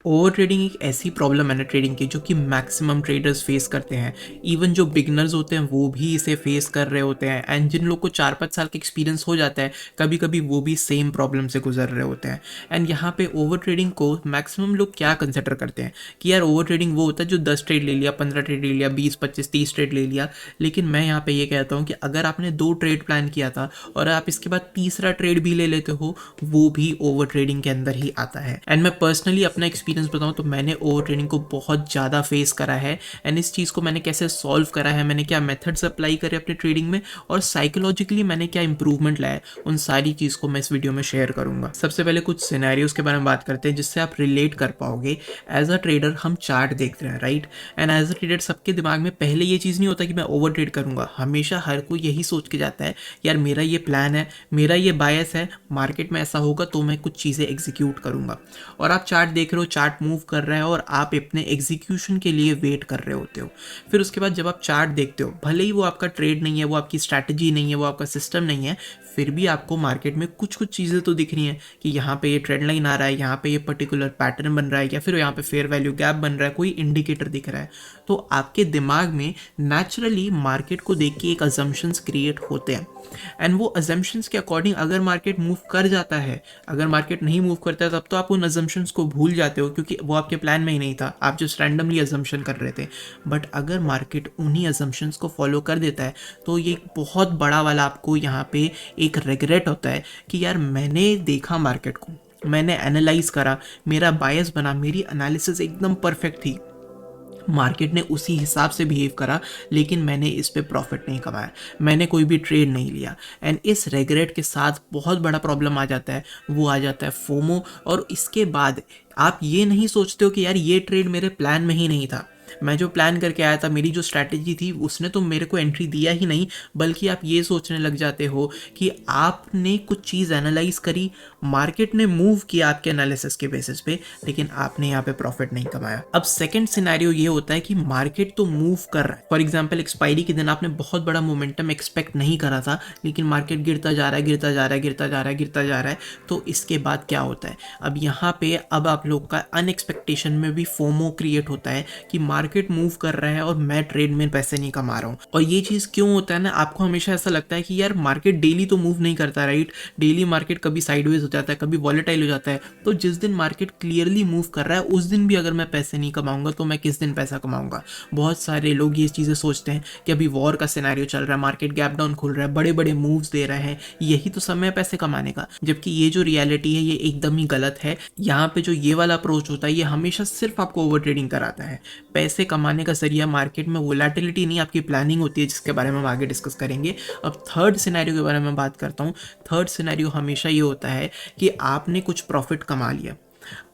Over trading एक ऐसी problem है ना ट्रेडिंग की जो कि मैक्सिमम ट्रेडर्स फेस करते हैं। इवन जो बिगनर्स होते हैं वो भी इसे फेस कर रहे होते हैं, एंड जिन लोग को 4-5 साल का एक्सपीरियंस हो जाता है कभी कभी वो भी सेम प्रॉब्लम से गुजर रहे होते हैं। एंड यहाँ पे ओवर ट्रेडिंग को मैक्सिमम लोग क्या कंसिडर करते हैं कि यार ओवर ट्रेडिंग वो होता है जो 10 ट्रेड ले लिया, 15 ट्रेड ले लिया, 20, 25, 30 ट्रेड ले लिया। लेकिन मैं यहाँ पे ये कहता हूँ कि अगर आपने 2 ट्रेड प्लान किया था और आप इसके बाद तीसरा ट्रेड भी ले लेते हो, वो भी ओवर ट्रेडिंग के अंदर ही आता है। एंड मैं पर्सनली अपना एक्सपीरियंस बताऊं तो मैंने ओवर ट्रेडिंग को बहुत ज़्यादा फेस करा है। एंड इस चीज़ को मैंने कैसे सॉल्व करा है, मैंने क्या मेथड्स अप्लाई करे अपने ट्रेडिंग में, और साइकोलॉजिकली मैंने क्या इंप्रूवमेंट लाया है, उन सारी चीज़ को मैं इस वीडियो में शेयर करूंगा। सबसे पहले कुछ सिनेरियोज के बारे में बात करते हैं जिससे आप रिलेट कर पाओगे। एज अ ट्रेडर हम चार्ट देखते हैं, right. And as a trader सबके दिमाग में पहले ये चीज़ नहीं होता कि मैं ओवर ट्रेड करूंगा। हमेशा हर कोई यही सोच के जाता है यार मेरा ये प्लान है, मेरा ये बायस है, मार्केट में ऐसा होगा तो मैं कुछ चीज़ें एग्जीक्यूट करूंगा। और आप चार्ट देख रहे हो, चार्ट मूव कर रहा है और आप अपने एग्जीक्यूशन के लिए वेट कर रहे होते हो। फिर उसके बाद जब आप चार्ट देखते हो, भले ही वो आपका ट्रेड नहीं है, वो आपकी स्ट्रैटेजी नहीं है, वो आपका सिस्टम नहीं है, फिर भी आपको मार्केट में कुछ कुछ चीज़ें तो दिख रही हैं कि यहाँ पे ये ट्रेंड लाइन आ रहा है, यहाँ पे ये पर्टिकुलर पैटर्न बन रहा है, या फिर यहाँ पे फेयर वैल्यू गैप बन रहा है, कोई इंडिकेटर दिख रहा है। तो आपके दिमाग में नेचुरली मार्केट को देख के एक अजम्पशंस क्रिएट होते हैं। एंड वो अजम्पशंस के अकॉर्डिंग अगर मार्केट मूव कर जाता है, अगर मार्केट नहीं मूव करता है तब तो आप उन अजम्पशंस को भूल जाते हो क्योंकि वो आपके प्लान में ही नहीं था, आप जस्ट रैंडमली अजम्पशन कर रहे थे। बट अगर मार्केट उन्हीं अजम्पशंस को फॉलो कर देता है तो ये एक बहुत बड़ा वाला आपको यहाँ पे एक रिग्रेट होता है कि यार मैंने देखा मार्केट को, मैंने एनालाइज करा, मेरा बायस बना, मेरी एनालिसिस एकदम परफेक्ट थी, मार्केट ने उसी हिसाब से बिहेव करा, लेकिन मैंने इस पे प्रॉफिट नहीं कमाया, मैंने कोई भी ट्रेड नहीं लिया। एंड इस रेग्रेट के साथ बहुत बड़ा प्रॉब्लम आ जाता है, वो आ जाता है फोमो। और इसके बाद आप ये नहीं सोचते हो कि यार ये ट्रेड मेरे प्लान में ही नहीं था, मैं जो प्लान करके आया था, मेरी जो स्ट्रैटेजी थी उसने तो मेरे को एंट्री दिया ही नहीं, बल्कि आप ये सोचने लग जाते हो कि आपने कुछ चीज़ एनालाइज करी, मार्केट ने मूव किया आपके एनालिसिस के बेसिस पे, लेकिन आपने यहाँ पे प्रॉफिट नहीं कमाया। अब सेकंड सिनेरियो ये होता है कि मार्केट तो मूव कर रहा है, फॉर एग्जांपल एक्सपायरी के दिन आपने बहुत बड़ा मोमेंटम एक्सपेक्ट नहीं करा था, लेकिन मार्केट गिरता जा रहा है, गिरता जा रहा है, गिरता जा रहा है, गिरता जा रहा है। तो इसके बाद क्या होता है, अब यहाँ पे अब आप लोग का अनएक्सपेक्टेशन में भी फोमो क्रिएट होता है कि मार्केट मूव कर रहा है और मैं ट्रेड में पैसे नहीं कमा रहा हूँ। और ये चीज़ क्यों होता है ना, आपको हमेशा ऐसा लगता है कि यार मार्केट डेली तो मूव नहीं करता, राइट। डेली मार्केट कभी साइडवेज हो जाता है, कभी वॉलेटाइल हो जाता है। तो जिस दिन मार्केट क्लियरली मूव कर रहा है उस दिन भी अगर मैं पैसे नहीं कमाऊंगा तो मैं किस दिन पैसा कमाऊंगा। बहुत सारे लोग ये चीज़ें सोचते हैं कि अभी वॉर का सिनेरियो चल रहा है, मार्केट गैप डाउन खुल रहा है, बड़े बड़े मूव्स दे रहे हैं, यही तो समय है पैसे कमाने का। जबकि ये जो रियलिटी है ये एकदम ही गलत है। यहाँ पे जो ये वाला अप्रोच होता है ये हमेशा सिर्फ आपको ओवर ट्रेडिंग कराता है। पैसे कमाने का जरिया मार्केट में वोलेटिलिटी नहीं, आपकी प्लानिंग होती है, जिसके बारे में हम आगे डिस्कस करेंगे। अब थर्ड सिनेरियो के बारे में बात करता हूँ। थर्ड सिनेरियो हमेशा ये होता है कि आपने कुछ प्रॉफिट कमा लिया।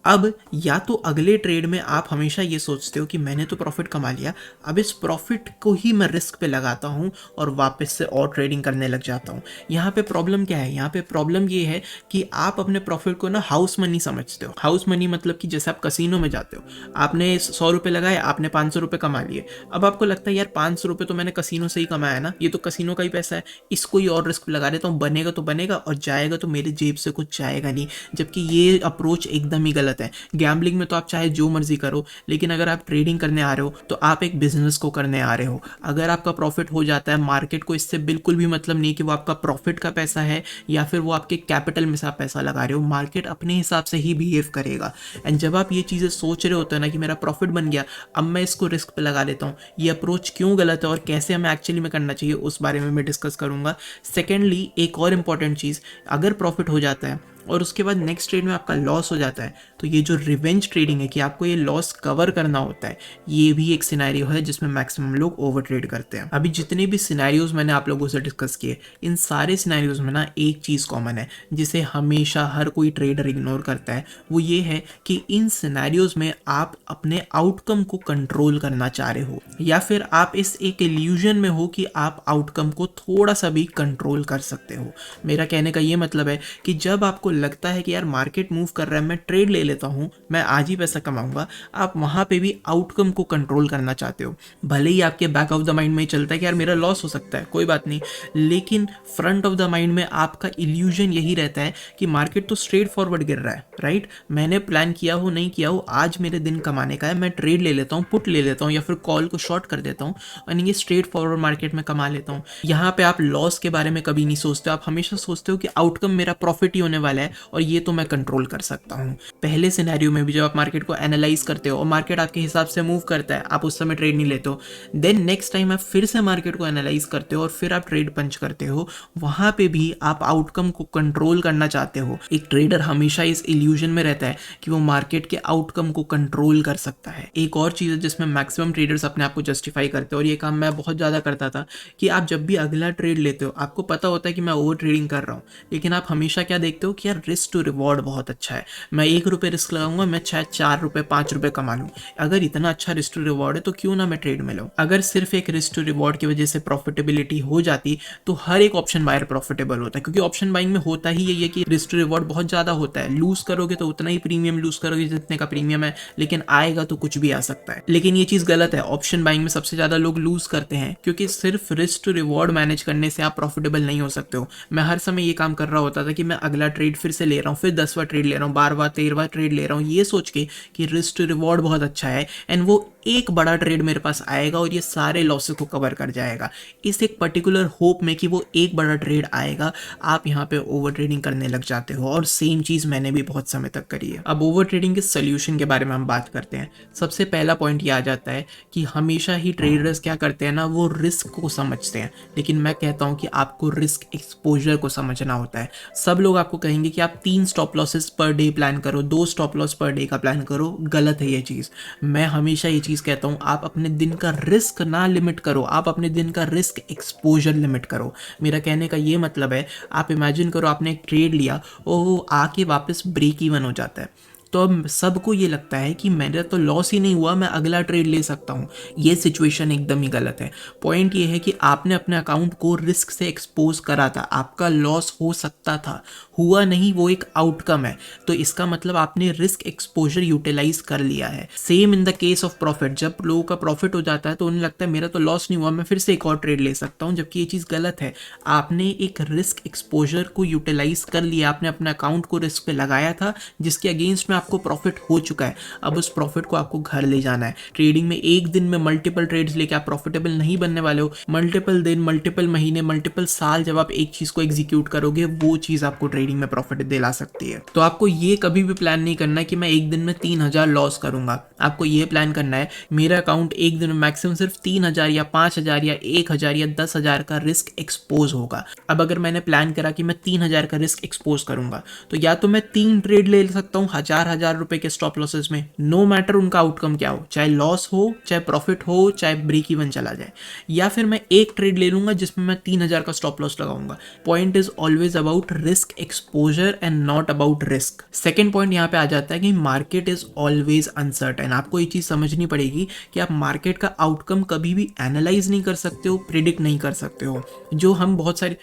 अब या तो अगले ट्रेड में आप हमेशा ये सोचते हो कि मैंने तो प्रॉफिट कमा लिया, अब इस प्रॉफिट को ही मैं रिस्क पे लगाता हूँ और वापस से और ट्रेडिंग करने लग जाता हूँ। यहाँ पे प्रॉब्लम क्या है, यहाँ पे प्रॉब्लम ये है कि आप अपने प्रॉफिट को ना हाउस मनी समझते हो। हाउस मनी मतलब कि जैसे आप कसिनो में जाते हो, आपने 100 रुपये लगाए, आपने 500 रुपये कमा लिए। अब आपको लगता है यार 500 रुपये तो मैंने कसिनो से ही कमाया ना, ये तो कसिनो का ही पैसा है, इसको ही और रिस्क लगा देता हूँ, बनेगा तो बनेगा और जाएगा तो मेरे जेब से कुछ जाएगा नहीं। जबकि ये अप्रोच एकदम ही गलत है। गैम्बलिंग में तो आप चाहे जो मर्जी करो, लेकिन अगर आप ट्रेडिंग करने आ रहे हो तो आप एक बिजनेस को करने आ रहे हो। अगर आपका प्रॉफिट हो जाता है, मार्केट को इससे बिल्कुल भी मतलब नहीं कि वो आपका प्रॉफिट का पैसा है या फिर वो आपके कैपिटल में से आप पैसा लगा रहे हो, मार्केट अपने हिसाब से ही बिहेव करेगा। एंड जब आप ये चीज़ें सोच रहे होते हैं ना कि मेरा प्रॉफिट बन गया, अब मैं इसको रिस्क पे लगा लेता हूँ, ये अप्रोच क्यों गलत है और कैसे हमें एक्चुअली में करना चाहिए उस बारे में मैं डिस्कस करूंगा। सेकेंडली एक और इम्पॉर्टेंट चीज़, अगर प्रॉफिट हो जाता है और उसके बाद नेक्स्ट ट्रेड में आपका लॉस हो जाता है, तो ये जो रिवेंज ट्रेडिंग है कि आपको ये लॉस कवर करना होता है, ये भी एक सिनेरियो है जिसमें मैक्सिमम लोग ओवर ट्रेड करते हैं। अभी जितने भी सिनेरियोज मैंने आप लोगों से डिस्कस किए, इन सारे सिनेरियोज में ना एक चीज़ कॉमन है जिसे हमेशा हर कोई ट्रेडर इग्नोर करता है। वो ये है कि इन सिनेरियोज में आप अपने आउटकम को कंट्रोल करना चाह रहे हो, या फिर आप इस एक इल्यूजन में हो कि आप आउटकम को थोड़ा सा भी कंट्रोल कर सकते हो। मेरा कहने का ये मतलब है कि जब आपको लगता है कि यार मार्केट मूव कर रहा है, मैं ट्रेड ले लेता हूँ, मैं आज ही पैसा कमाऊंगा, आप वहाँ पे भी आउटकम को कंट्रोल करना चाहते हो। भले ही आपके बैक ऑफ द माइंड में चलता है कि यार मेरा लॉस हो सकता है, कोई बात नहीं, लेकिन फ्रंट ऑफ द माइंड में आपका इल्यूजन यही रहता है कि मार्केट तो स्ट्रेट फॉरवर्ड गिर रहा है, राइट, मैंने प्लान किया हो नहीं किया हो, आज मेरे दिन कमाने का है, मैं ट्रेड ले लेता हूँ, पुट ले लेता हूँ या फिर कॉल को शॉर्ट कर देता हूँ और ये स्ट्रेट फॉरवर्ड मार्केट में कमा लेता हूँ। यहाँ पे आप लॉस के बारे में कभी नहीं सोचते, आप हमेशा सोचते हो कि आउटकम मेरा प्रॉफिट ही होने वाला है और ये तो मैं कंट्रोल कर सकता हूँ। पहले सिनेरियो में भी जब आप मार्केट को एनालाइज करते हो और मार्केट आपके हिसाब से मूव करता है, आप उस समय ट्रेड नहीं लेते हो, देन नेक्स्ट टाइम आप फिर से मार्केट को एनालाइज करते हो और फिर आप ट्रेड पंच करते हो, वहां पे भी आप आउटकम को कंट्रोल करना चाहते हो। एक ट्रेडर हमेशा इस इल्यूजन में रहता है कि वो मार्केट के आउटकम को कंट्रोल कर सकता है। एक और चीज़ है जिसमें मैक्सिमम ट्रेडर्स अपने आप को जस्टिफाई करते हैं और ये काम मैं बहुत ज़्यादा करता था कि आप जब भी अगला ट्रेड लेते हो, आपको पता होता है कि मैं ओवर ट्रेडिंग कर रहा हूँ, लेकिन आप हमेशा क्या देखते हो कि यार रिस्क टू रिवॉर्ड बहुत अच्छा है, मैं 1 रुपये रिस्क लगाऊंगा, मैं शायद 4 रुपये 5 रुपये कमा लूँ, अगर इतना अच्छा रिस्क टू रिवॉर्ड है तो क्यों ना मैं ट्रेड में लूँ। अगर सिर्फ एक रिस्क टू रिवॉर्ड की वजह से प्रॉफिटेबिलिटी हो जाती तो हर एक ऑप्शन बायर प्रॉफिटेबल होता है, क्योंकि ऑप्शन बाइंग में होता ही यही है कि रिस्क टू रिवॉर्ड बहुत ज़्यादा होता है, लूज करोगे तो उतना ही प्रीमियम लूज करोगे जितने का प्रीमियम है, लेकिन आएगा तो कुछ भी आ सकता है। लेकिन ये चीज़ गलत है, ऑप्शन बाइंग में सबसे ज़्यादा लोग लूज करते हैं क्योंकि सिर्फ रिस्क टू रिवॉर्ड मैनेज करने से आप प्रॉफिटेबल नहीं हो सकते हो। मैं हर समय ये काम कर रहा होता था कि मैं अगला ट्रेड फिर से ले रहा हूँ, फिर 10वां ट्रेड ले रहा हूँ, 12वां 13वां ट्रेड ले रहा हूँ, ये सोच के कि रिस्क टू रिवॉर्ड बहुत अच्छा है एंड वो एक बड़ा ट्रेड मेरे पास आएगा और ये सारे लॉसेस को कवर कर जाएगा। इस एक पर्टिकुलर होप में कि वो एक बड़ा ट्रेड आएगा, आप यहाँ पे ओवर ट्रेडिंग करने लग जाते हो और सेम चीज़ मैंने भी बहुत समय तक करी है। अब ओवर ट्रेडिंग के सोल्यूशन के बारे में हम बात करते हैं। सबसे पहला पॉइंट ये आ जाता है कि हमेशा ही ट्रेडर्स क्या करते हैं ना, वो रिस्क को समझते हैं, लेकिन मैं कहता हूँ कि आपको रिस्क एक्सपोजर को समझना होता है। सब लोग आपको कहेंगे कि आप 3 stop losses per day plan करो, 2 स्टॉप लॉस पर डे का प्लान करो, गलत है ये चीज़। मैं हमेशा ये चीज़ कहता हूँ, आप अपने दिन का रिस्क ना लिमिट करो, आप अपने दिन का रिस्क एक्सपोजर लिमिट करो। मेरा कहने का ये मतलब है, आप इमेजिन करो आपने एक ट्रेड लिया और वो आके वापस ब्रेक इवन हो जाता है, तो अब सबको ये लगता है कि मेरा तो लॉस ही नहीं हुआ, मैं अगला ट्रेड ले सकता हूँ। ये सिचुएशन एकदम ही गलत है। पॉइंट ये है कि आपने अपने अकाउंट को रिस्क से एक्सपोज करा था, आपका लॉस हो सकता था, हुआ नहीं, वो एक आउटकम है, तो इसका मतलब आपने रिस्क एक्सपोजर यूटिलाइज कर लिया है। Same in the case of profit, जब लोगों का प्रॉफिट हो जाता है तो उन्हें लगता है मेरा तो लॉस नहीं हुआ, मैं फिर से एक और ट्रेड ले सकता हूँ, जबकि ये चीज़ गलत है। आपने एक रिस्क एक्सपोजर को यूटिलाइज कर लिया, आपने अपने अकाउंट को रिस्क पे लगाया था जिसके अगेंस्ट में आपको प्रॉफिट हो चुका है, अब उस प्रॉफिट को आपको घर ले जाना है। ट्रेडिंग में एक दिन में मल्टीपल ट्रेड्स लेके आप प्रॉफिटेबल नहीं बनने वाले हो, मल्टीपल दिन, मल्टीपल महीने, मल्टीपल साल जब आप एक चीज को एग्जीक्यूट करोगे, वो चीज आपको ट्रेडिंग में प्रॉफिट दिला सकती है। तो आपको ये कभी भी प्लान नहीं करना है कि मैं एक दिन में 3000 लॉस करूंगा, आपको ये प्लान करना है मेरा अकाउंट एक दिन में मैक्सिमम सिर्फ 3000 या 5000 या 1000 या 10,000 का रिस्क एक्सपोज होगा। अब अगर मैंने प्लान करा कि मैं 3000 का रिस्क एक्सपोज करूंगा, तो या तो मैं 3 ट्रेड ले सकता हूँ हजार रुपए के स्टॉप लॉसेस में, नो मैटर उनका आउटकम क्या हो, चाहे लॉस हो, चाहे प्रॉफिट हो, चाहे ब्रेक इवन चला जाए, या फिर मैं एक ट्रेड ले लूंगा जिसमें मैं 3000 का स्टॉप लॉस लगाऊंगा। Point is always about risk exposure and not about risk. Second point यहाँ पे आ जाता है कि मार्केट इज ऑलवेज अनसर्टेन। आपको ये चीज समझनी पड़ेगी कि आप मार्केट का आउटकम कभी भी एनालाइज नहीं कर सकते हो, प्रिडिक्ट नहीं कर सकते हो। जो हम बहुत सारे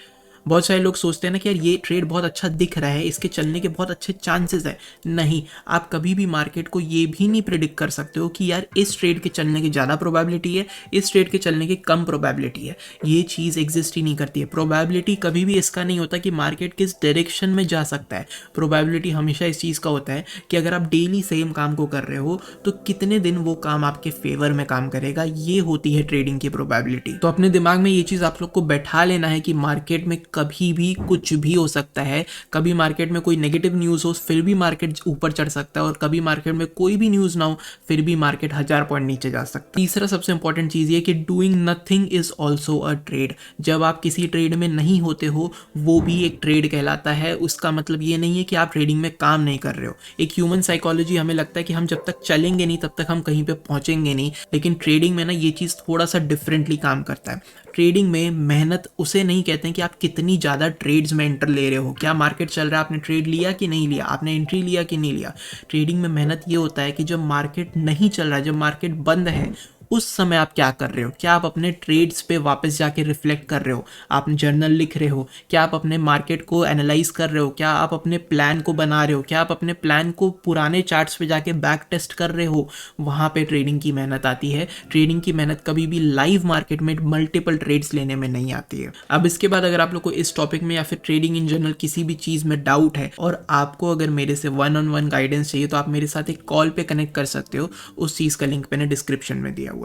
लोग सोचते हैं ना कि यार ये ट्रेड बहुत अच्छा दिख रहा है, इसके चलने के बहुत अच्छे चांसेस है। नहीं, आप कभी भी मार्केट को ये भी नहीं प्रेडिक्ट कर सकते हो कि यार इस ट्रेड के चलने की ज़्यादा प्रोबेबिलिटी है, इस ट्रेड के चलने की कम प्रोबेबिलिटी है। ये चीज़ एग्जिस्ट ही नहीं करती है। प्रोबेबिलिटी कभी भी इसका नहीं होता कि मार्केट किस डायरेक्शन में जा सकता है। प्रोबेबिलिटी हमेशा इस चीज़ का होता है कि अगर आप डेली सेम काम को कर रहे हो तो कितने दिन वो काम आपके फेवर में काम करेगा, ये होती है ट्रेडिंग की प्रोबेबिलिटी। तो अपने दिमाग में ये चीज़ आप लोग को बैठा लेना है कि मार्केट में कभी भी कुछ भी हो सकता है। कभी मार्केट में कोई नेगेटिव न्यूज़ हो फिर भी मार्केट ऊपर चढ़ सकता है, और कभी मार्केट में कोई भी न्यूज़ ना हो फिर भी मार्केट 1000 पॉइंट नीचे जा सकता है। तीसरा सबसे इंपॉर्टेंट चीज़ ये कि doing nothing is also a trade. जब आप किसी ट्रेड में नहीं होते हो वो भी एक ट्रेड कहलाता है। उसका मतलब ये नहीं है कि आप ट्रेडिंग में काम नहीं कर रहे हो। एक ह्यूमन साइकोलॉजी हमें लगता है कि हम जब तक चलेंगे नहीं तब तक हम कहीं पे पहुंचेंगे नहीं, लेकिन ट्रेडिंग में ना ये चीज़ थोड़ा सा डिफरेंटली काम करता है। ट्रेडिंग में मेहनत उसे नहीं कहते हैं कि आप कितनी ज़्यादा ट्रेड्स में एंटर ले रहे हो, क्या मार्केट चल रहा है, आपने ट्रेड लिया कि नहीं लिया, आपने एंट्री लिया कि नहीं लिया। ट्रेडिंग में मेहनत ये होता है कि जब मार्केट नहीं चल रहा है, जब मार्केट बंद है, उस समय आप क्या कर रहे हो, क्या आप अपने ट्रेड्स पे वापस जाके रिफ्लेक्ट कर रहे हो, आप जर्नल लिख रहे हो, क्या आप अपने मार्केट को एनालाइज कर रहे हो, क्या आप अपने प्लान को बना रहे हो, क्या आप अपने प्लान को पुराने चार्ट्स पे जाके बैक टेस्ट कर रहे हो। वहाँ पे ट्रेडिंग की मेहनत आती है। ट्रेडिंग की मेहनत कभी भी लाइव मार्केट में मल्टीपल ट्रेड्स लेने में नहीं आती है। अब इसके बाद अगर आप लोग को इस टॉपिक में या फिर ट्रेडिंग इन जनरल किसी भी चीज़ में डाउट है और आपको अगर मेरे से वन ऑन वन गाइडेंस चाहिए तो आप मेरे साथ एक कॉल पे कनेक्ट कर सकते हो। उस चीज़ का लिंक मैंने डिस्क्रिप्शन में दिया हुआ है।